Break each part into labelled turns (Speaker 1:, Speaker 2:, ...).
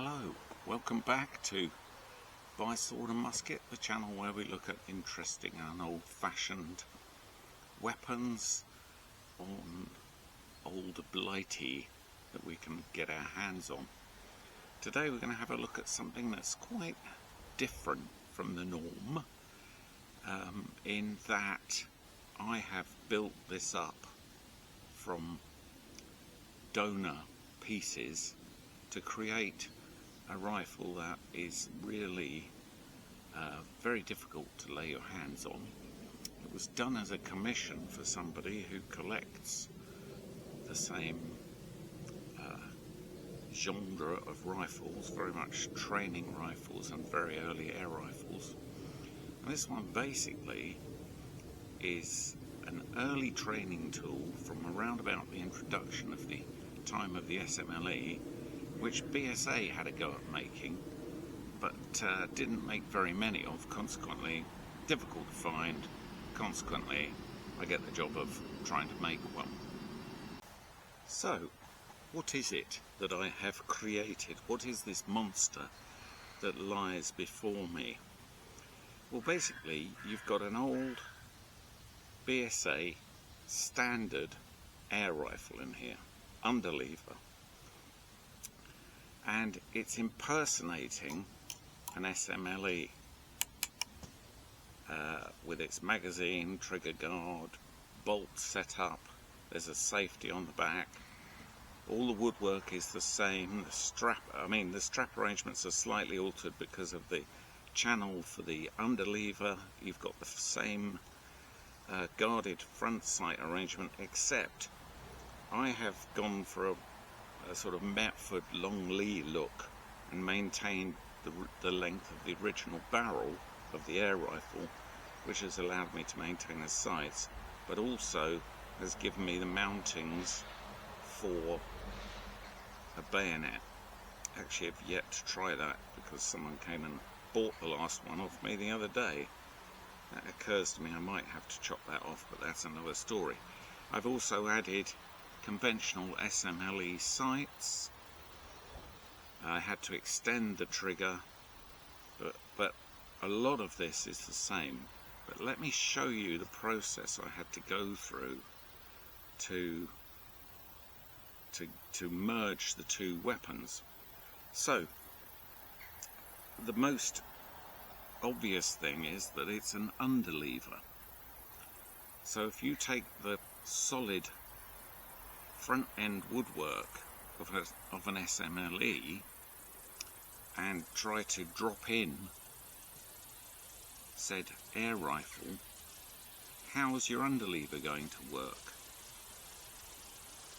Speaker 1: Hello, welcome back to By Sword and Musket, the channel where we look at interesting and old-fashioned weapons on old blighty that we can get our hands on. Today we're going to have a look at something that's quite different from the norm, in that I have built this up from donor pieces to create a rifle that is really very difficult to lay your hands on. It was done as a commission for somebody who collects the same genre of rifles, very much training rifles and very early air rifles. And this one basically is an early training tool from around about the introduction of the time of the SMLE, which B.S.A had a go at making, but didn't make very many of, consequently difficult to find, consequently I get the job of trying to make one. So, what is it that I have created? What is this monster that lies before me? Well, basically you've got an old B.S.A standard air rifle in here, underlever, and it's impersonating an SMLE with its magazine, trigger guard, bolt set up. There's a safety on the back. All the woodwork is the same. The strap arrangements are slightly altered because of the channel for the underlever. You've got the same guarded front sight arrangement, except I have gone for a sort of Metford long Lee look and maintained the length of the original barrel of the air rifle, which has allowed me to maintain the sights, but also has given me the mountings for a bayonet. Actually, I've yet to try that because someone came and bought the last one off me the other day. That occurs to me I might have to chop that off, but that's another story. I've also added conventional SMLE sights. I had to extend the trigger, but a lot of this is the same. But let me show you the process I had to go through to merge the two weapons. So, the most obvious thing is that it's an underlever. So if you take the solid front end woodwork of an SMLE and try to drop in said air rifle, how's your underlever going to work?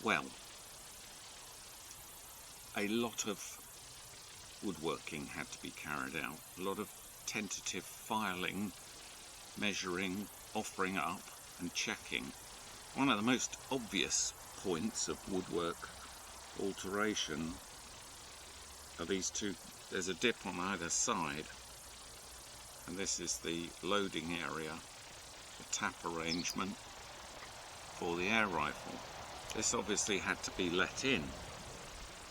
Speaker 1: Well, a lot of woodworking had to be carried out, a lot of tentative filing, measuring, offering up and checking. One of the most obvious points of woodwork alteration are these two. There's a dip on either side, and this is the loading area, the tap arrangement for the air rifle. This obviously had to be let in.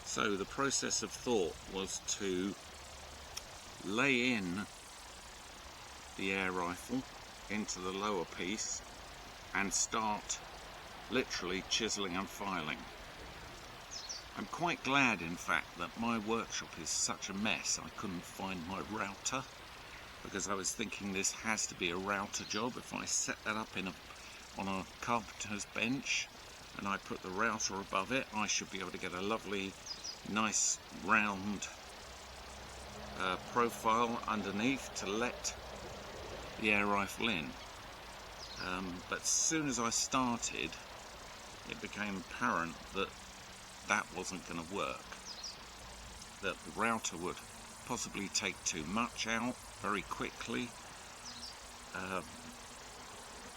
Speaker 1: So the process of thought was to lay in the air rifle into the lower piece and start literally chiseling and filing. I'm quite glad, in fact, that my workshop is such a mess I couldn't find my router, because I was thinking this has to be a router job. If I set that up on a carpenter's bench and I put the router above it, I should be able to get a lovely nice round profile underneath to let the air rifle in. But as soon as I started, it became apparent that that wasn't going to work, that the router would possibly take too much out very quickly,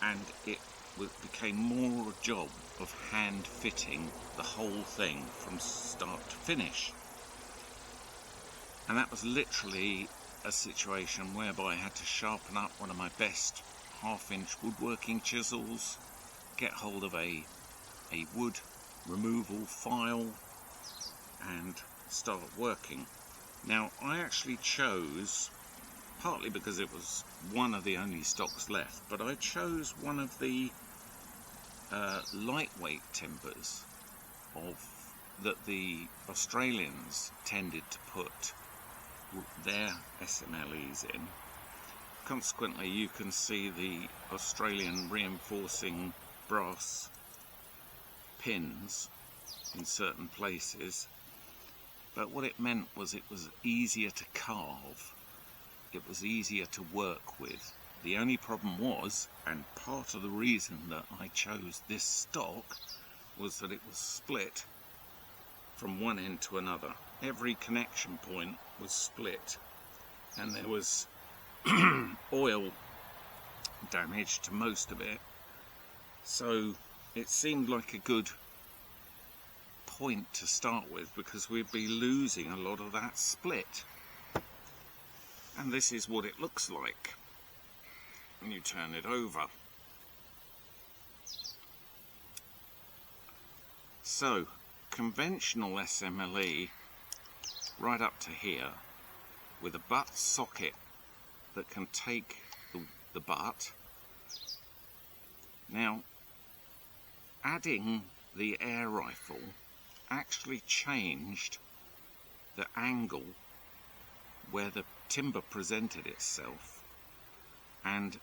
Speaker 1: and it became more a job of hand fitting the whole thing from start to finish. And that was literally a situation whereby I had to sharpen up one of my best half-inch woodworking chisels, get hold of a wood removal file and start working. Now, I actually chose, partly because it was one of the only stocks left, but I chose one of the lightweight timbers that the Australians tended to put their SMLEs in. Consequently, you can see the Australian reinforcing brass pins in certain places, but what it meant was it was easier to carve, it was easier to work with. The only problem was, and part of the reason that I chose this stock, was that it was split from one end to another. Every connection point was split, and there was oil damage to most of it, so it seemed like a good point to start with, because we'd be losing a lot of that split. And this is what it looks like when you turn it over. So, conventional SMLE right up to here, with a butt socket that can take the butt. Now, adding the air rifle actually changed the angle where the timber presented itself, and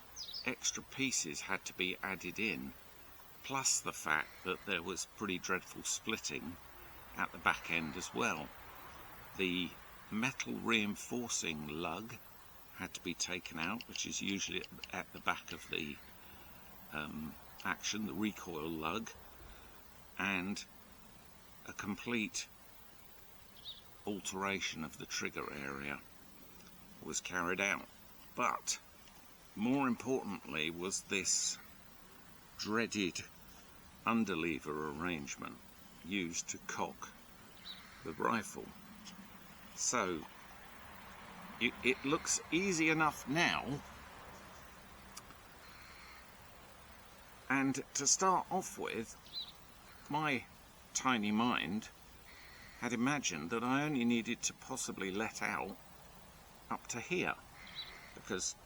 Speaker 1: extra pieces had to be added in, plus the fact that there was pretty dreadful splitting at the back end as well. The metal reinforcing lug had to be taken out, which is usually at the back of the action, the recoil lug, and a complete alteration of the trigger area was carried out. But more importantly was this dreaded underlever arrangement used to cock the rifle. So it looks easy enough now, and to start off with, my tiny mind had imagined that I only needed to possibly let out up to here, because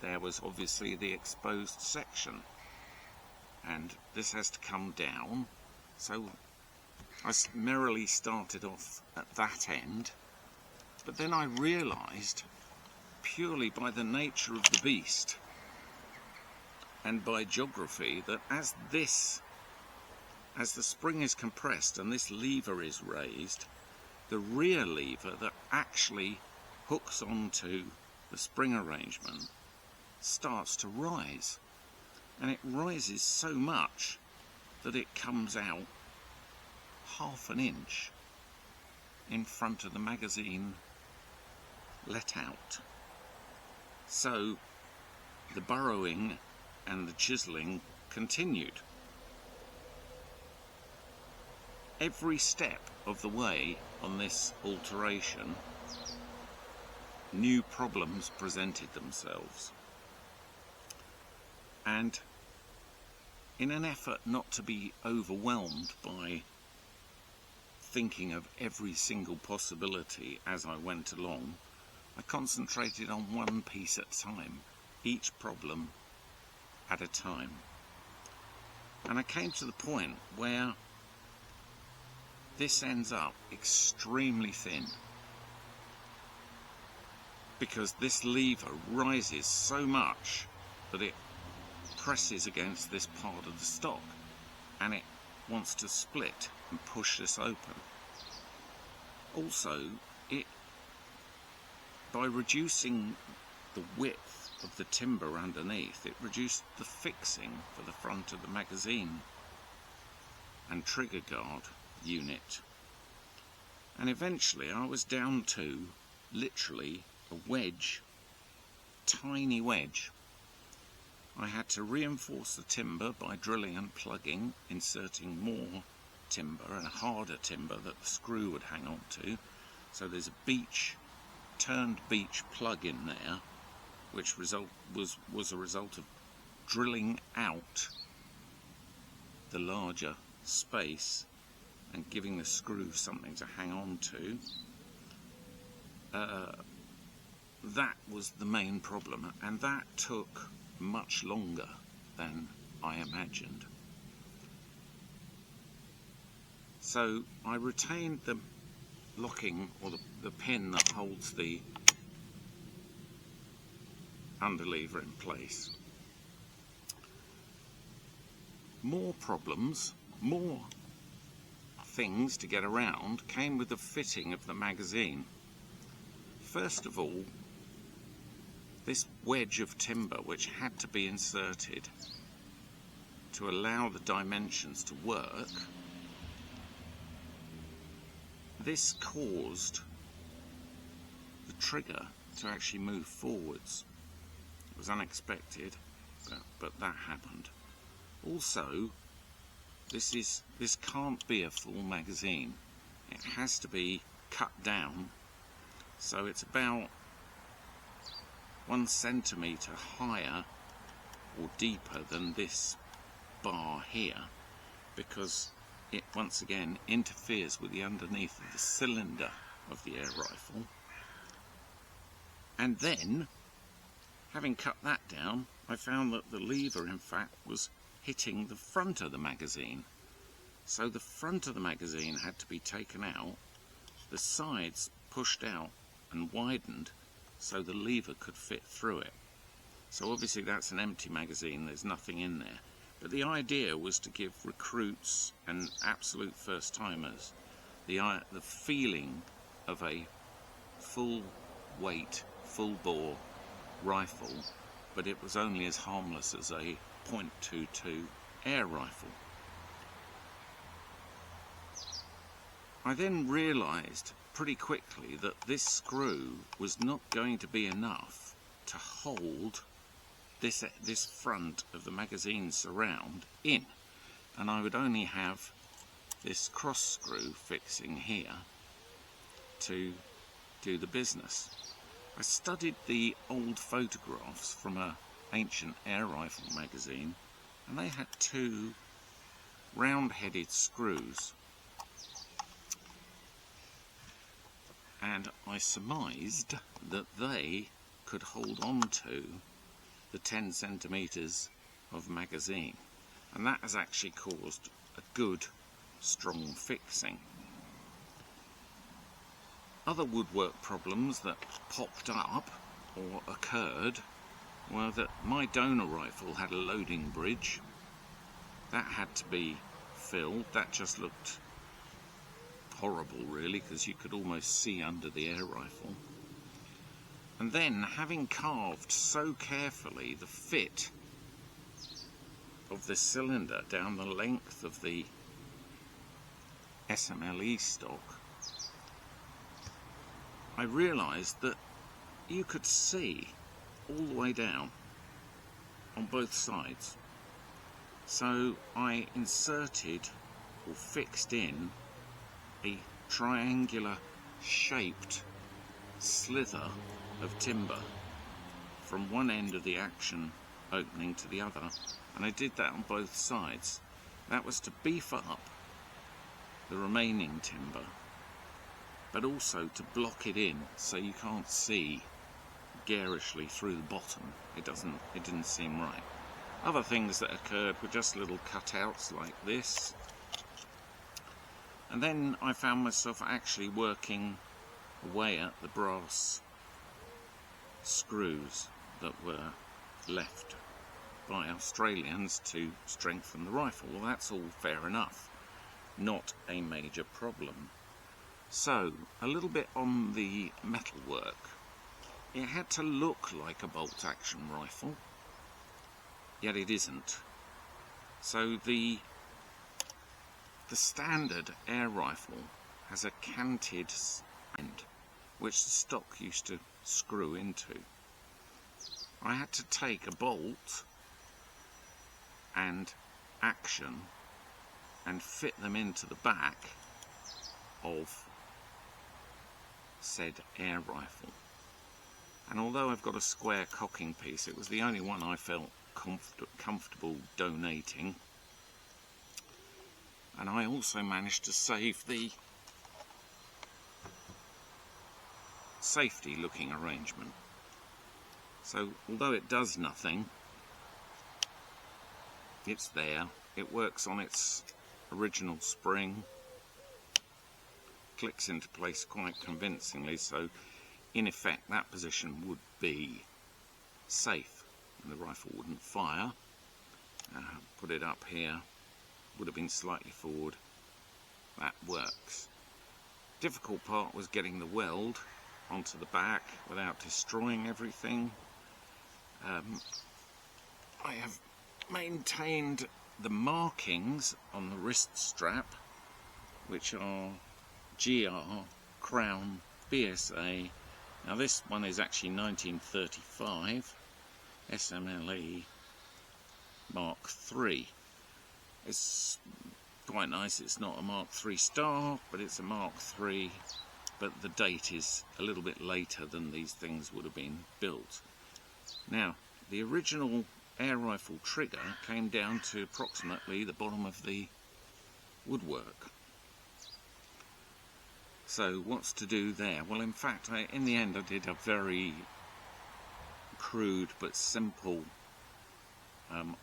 Speaker 1: there was obviously the exposed section, and this has to come down. So I merrily started off at that end, but then I realised, purely by the nature of the beast and by geography, that as the spring is compressed and this lever is raised, the rear lever that actually hooks onto the spring arrangement starts to rise, and it rises so much that it comes out ½ an inch in front of the magazine let out. So the burrowing and the chiselling continued. Every step of the way on this alteration, new problems presented themselves, and in an effort not to be overwhelmed by thinking of every single possibility as I went along, I concentrated on one piece at a time, each problem at a time. And I came to the point where this ends up extremely thin, because this lever rises so much that it presses against this part of the stock, and it wants to split and push this open. Also, by reducing the width of the timber underneath, it reduced the fixing for the front of the magazine and trigger guard unit, and eventually I was down to literally a wedge, tiny wedge. I had to reinforce the timber by drilling and plugging, inserting more timber and harder timber that the screw would hang on to. So there's a turned beech plug in there, which was a result of drilling out the larger space and giving the screw something to hang on to. that was the main problem, and that took much longer than I imagined. So I retained the locking, or the pin that holds the underlever in place. More problems, more things to get around came with the fitting of the magazine. First of all, this wedge of timber, which had to be inserted to allow the dimensions to work, this caused the trigger to actually move forwards. It was unexpected, but that happened. Also, this can't be a full magazine. It has to be cut down, so it's about 1 centimetre higher or deeper than this bar here, because it once again interferes with the underneath of the cylinder of the air rifle. And then, having cut that down, I found that the lever in fact was hitting the front of the magazine. So the front of the magazine had to be taken out, the sides pushed out and widened so the lever could fit through it. So obviously that's an empty magazine, there's nothing in there. But the idea was to give recruits and absolute first-timers the feeling of a full weight, full bore rifle, but it was only as harmless as a .22 air rifle. I then realised pretty quickly that this screw was not going to be enough to hold this front of the magazine surround in, and I would only have this cross screw fixing here to do the business. I studied the old photographs from an ancient air rifle magazine, and they had 2 round-headed screws, and I surmised that they could hold on to the 10 centimetres of magazine, and that has actually caused a good strong fixing. Other woodwork problems that popped up or occurred were that my donor rifle had a loading bridge that had to be filled. That just looked horrible really, because you could almost see under the air rifle. And then, having carved so carefully the fit of the cylinder down the length of the SMLE stock, I realised that you could see all the way down on both sides. So I inserted or fixed in a triangular shaped slither of timber from one end of the action opening to the other, and I did that on both sides. That was to beef up the remaining timber, but also to block it in so you can't see garishly through the bottom. It didn't seem right. Other things that occurred were just little cutouts like this, and then I found myself actually working away at the brass screws that were left by Australians to strengthen the rifle. Well, that's all fair enough, not a major problem. So, a little bit on the metalwork. It had to look like a bolt-action rifle, yet it isn't. So the standard air rifle has a canted end, which the stock used to screw into. I had to take a bolt and action and fit them into the back of said air rifle. And although I've got a square cocking piece, it was the only one I felt comfortable donating. And I also managed to save the safety looking arrangement. So although it does nothing, it's there. It works on its original spring, clicks into place quite convincingly, so in effect that position would be safe and the rifle wouldn't fire. Put it up here, would have been slightly forward. That works. Difficult part was getting the weld onto the back without destroying everything. I have maintained the markings on the wrist strap, which are GR, Crown, B.S.A. Now this one is actually 1935, SMLE Mark III. It's quite nice, it's not a Mark III star, but it's a Mark III, but the date is a little bit later than these things would have been built. Now, the original air rifle trigger came down to approximately the bottom of the woodwork. So what's to do there? Well, in fact, in the end I did a very crude but simple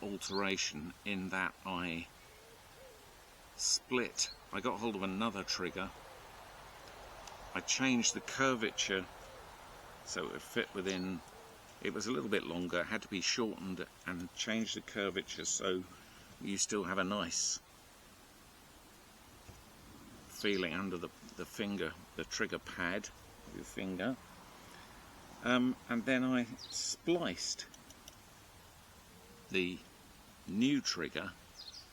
Speaker 1: alteration, in that I got hold of another trigger, I changed the curvature so it would fit within. It was a little bit longer, had to be shortened, and changed the curvature so you still have a nice feeling under the finger, the trigger pad of your finger. And then I spliced the new trigger,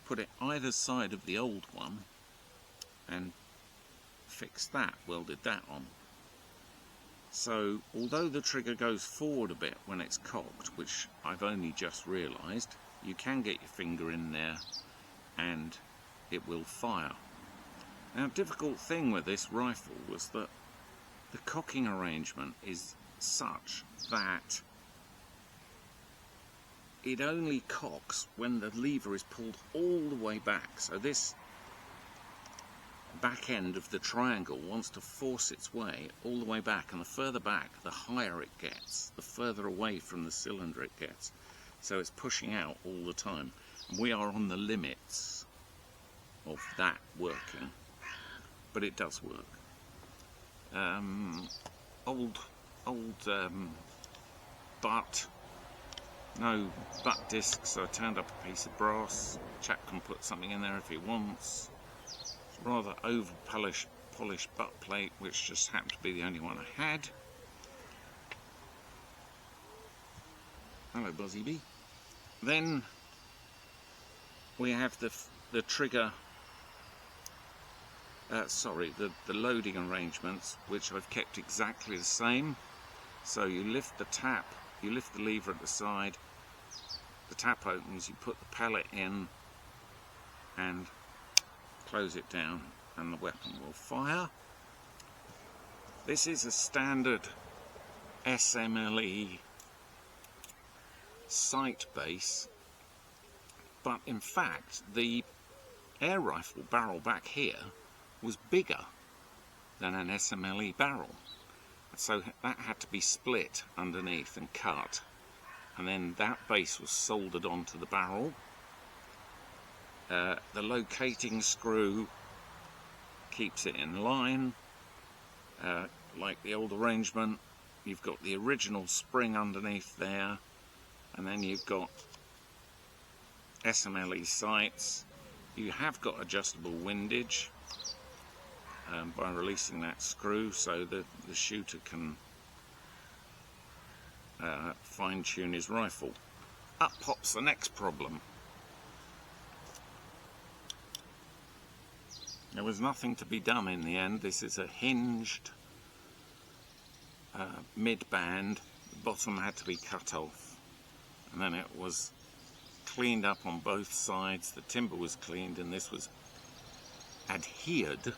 Speaker 1: put it either side of the old one, and fixed that, welded that on. So although the trigger goes forward a bit when it's cocked, which I've only just realised, you can get your finger in there and it will fire. Now, difficult thing with this rifle was that the cocking arrangement is such that it only cocks when the lever is pulled all the way back. So this back end of the triangle wants to force its way all the way back, and the further back, the higher it gets, the further away from the cylinder it gets. So it's pushing out all the time. And we are on the limits of that working, but it does work. Old butt, no butt disc, so I turned up a piece of brass. Chap can put something in there if he wants. Rather over polished butt plate, which just happened to be the only one I had. Hello, Buzzy Bee. Then we have the trigger. The loading arrangements, which I've kept exactly the same. So you lift the tap, you lift the lever at the side, the tap opens, you put the pellet in and close it down, and the weapon will fire. This is a standard SMLE sight base, but in fact the air rifle barrel back here was bigger than an SMLE barrel, so that had to be split underneath and cut, and then that base was soldered onto the barrel. The locating screw keeps it in line. Like the old arrangement, you've got the original spring underneath there, and then you've got SMLE sights. You have got adjustable windage by releasing that screw, so the shooter can fine-tune his rifle. Up pops the next problem. There was nothing to be done in the end. This is a hinged mid-band. The bottom had to be cut off, and then it was cleaned up on both sides. The timber was cleaned, and this was adhered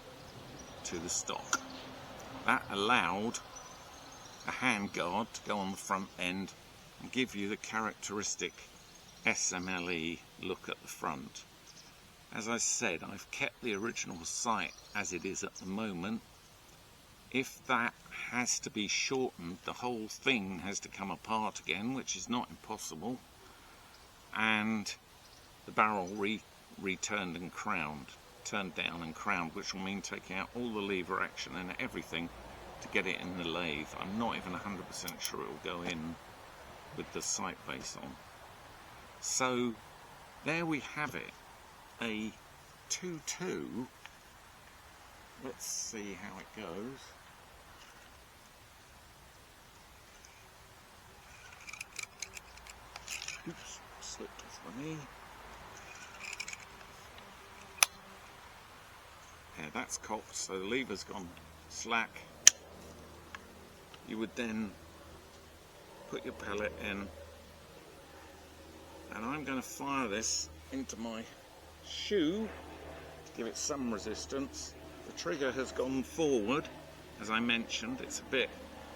Speaker 1: to the stock. That allowed a handguard to go on the front end and give you the characteristic SMLE look at the front. As I said, I've kept the original sight as it is at the moment. if that has to be shortened, the whole thing has to come apart again, which is not impossible, and the barrel returned and crowned, turned down and crowned, which will mean taking out all the lever action and everything to get it in the lathe. I'm not even 100% sure it will go in with the sight base on. So there we have it, a 2-2. Let's see how it goes. Oops, slipped off my knee. Yeah, that's cocked, so the lever's gone slack. You would then put your pellet in, and I'm going to fire this into my shoe to give it some resistance. The trigger has gone forward, as I mentioned. It's a bit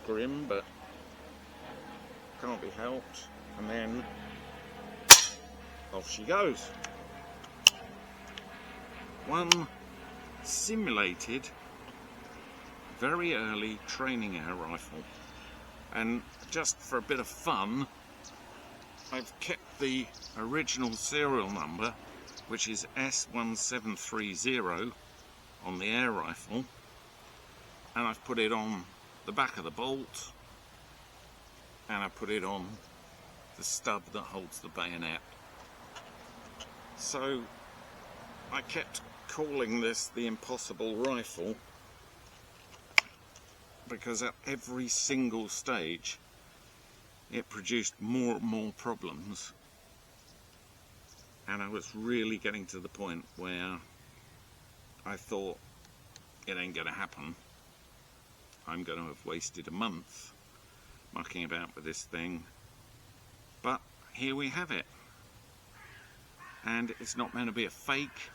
Speaker 1: grim, but can't be helped. And then off she goes. One simulated very early training air rifle, and just for a bit of fun I've kept the original serial number, which is S1730 on the air rifle, and I've put it on the back of the bolt, and I put it on the stub that holds the bayonet. So I kept calling this the impossible rifle because at every single stage it produced more and more problems, and I was really getting to the point where I thought, it ain't gonna happen. I'm gonna have wasted a month mucking about with this thing. But here we have it, and it's not meant to be a fake,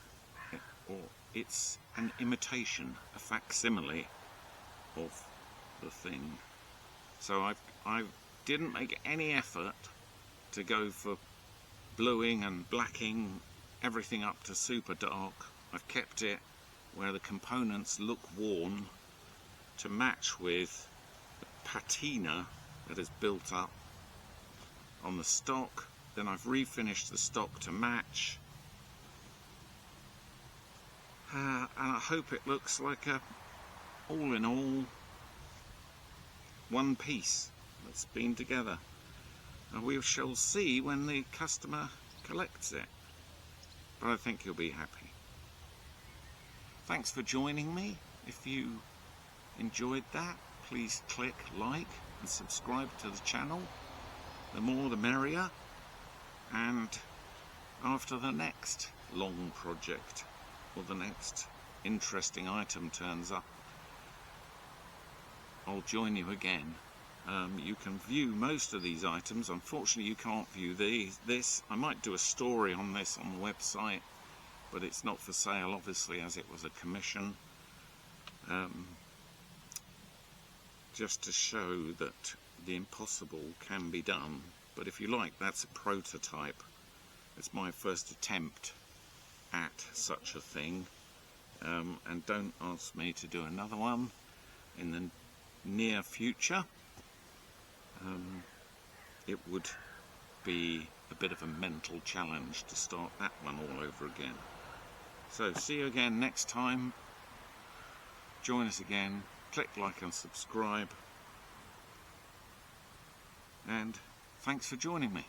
Speaker 1: or it's an imitation, a facsimile of the thing. So I didn't make any effort to go for bluing and blacking everything up to super dark. I've kept it where the components look worn to match with the patina that is built up on the stock. Then I've refinished the stock to match, and I hope it looks like a all in all one piece that's been together, and we shall see when the customer collects it, but I think he'll be happy. Thanks for joining me. If you enjoyed that, please click like and subscribe to the channel. The more the merrier. And after the next long project, or the next interesting item turns up, I'll join you again. You can view most of these items. Unfortunately you can't view this. I might do a story on this on the website, but it's not for sale obviously, as it was a commission. Just to show that the impossible can be done. But if you like, that's a prototype. It's my first attempt at such a thing, and don't ask me to do another one in the near future. It would be a bit of a mental challenge to start that one all over again. So see you again next time. Join us again. Click like and subscribe, and thanks for joining me.